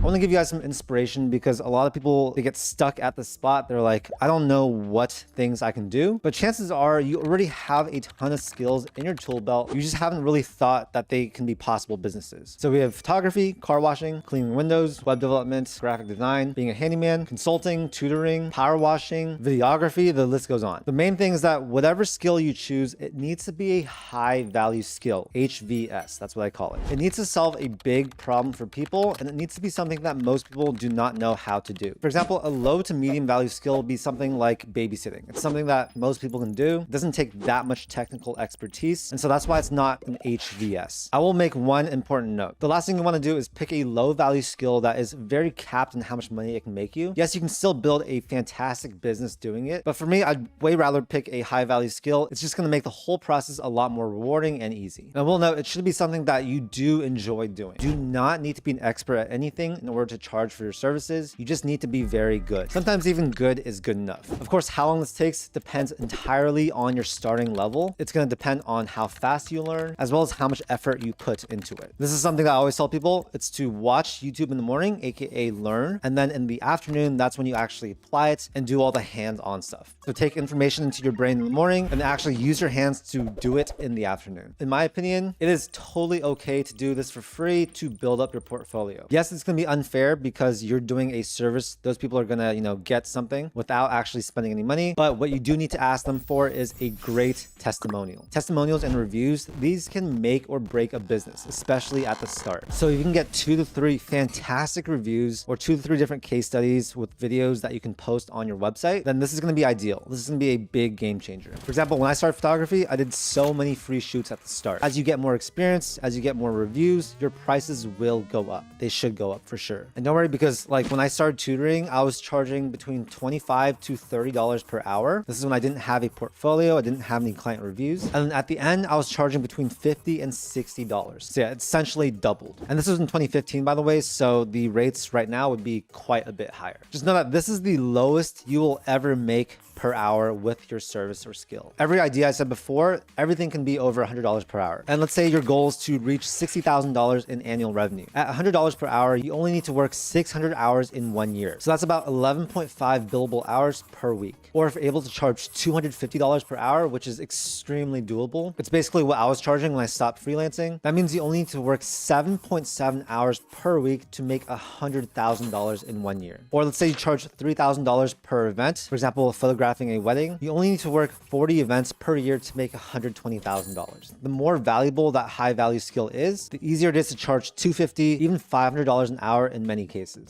want to give you guys some inspiration because a lot of people, they get stuck at the spot. They're like, I don't know what things I can do, but chances are you already have a ton of skills in your tool belt. You just haven't really thought that they can be possible businesses. So we have photography, car washing, cleaning windows, web development, graphic design, being a handyman, consulting, tutoring, power washing, videography, the list goes on. The main thing is that whatever skill you choose, it needs to be a high value skill, HVS, that's what I call it. It needs to solve a big problem for people, and it needs to be something that most people do not know how to do. For example, a low to medium value skill would be something like babysitting. It's something that most people can do. It doesn't take that much technical expertise, and so that's why it's not an HVS. I will make one important note. The last thing you want to do is pick a low value skill that is very capped in how much money it can make you. Yes, you can still build a fantastic business doing it, but for me, I'd way rather pick a high value skill. It's just going to make the whole process a lot more rewarding and easy. Now, we'll note it should be something that you do enjoy doing. You do not need to be an expert at anything in order to charge for your services. You just need to be very good. Sometimes even good is good enough. Of course, how long this takes depends entirely on your starting level. It's going to depend on how fast you learn, as well as how much effort you put into it. This is something that I always tell people. It's to watch YouTube in the morning, aka learn, and then in the afternoon, that's when you actually apply it and do all the hands-on stuff. So take information into your brain in the morning and actually use your hands to do it in the afternoon. In my opinion, it is totally okay to do this for free to build up your portfolio. Yes, it's going to be unfair because you're doing a service. Those people are going to, get something without actually spending any money. But what you do need to ask them for is a great testimonial. Testimonials and reviews, these can make or break a business, especially at the start. So if you can get 2 to 3 fantastic reviews or 2 to 3 different case studies with videos that you can post on your website, then this is going to be ideal. This is going to be a big game changer. For example, when I started photography, I did so many free shoots at the start. As you get more experience, as you get more reviews, your prices will go up. They should go up for sure. And don't worry, because like when I started tutoring, I was charging between $25 to $30 per hour. This is when I didn't have a portfolio. I didn't have any client reviews. And then at the end, I was charging between $50 and $60. So yeah, it's essentially doubled. And this was in 2015, by the way. So the rates right now would be quite a bit higher. Just know that this is the lowest you will ever make per hour with your service or skill. Every idea I said before, everything can be over $100 per hour. And let's say your goal is to reach $60,000 in annual revenue. At $100 per hour, you only need to work 600 hours in 1 year. So that's about 11.5 billable hours per week. Or if you're able to charge $250 per hour, which is extremely doable, it's basically what I was charging when I stopped freelancing. That means you only need to work 7.7 hours per week to make $100,000 in 1 year. Or let's say you charge $3,000 per event. For example, photographing a wedding, you only need to work 40 events per year to make $120,000. The more valuable that high value skill is, the easier it is to charge $250, even $500 an hour in many cases.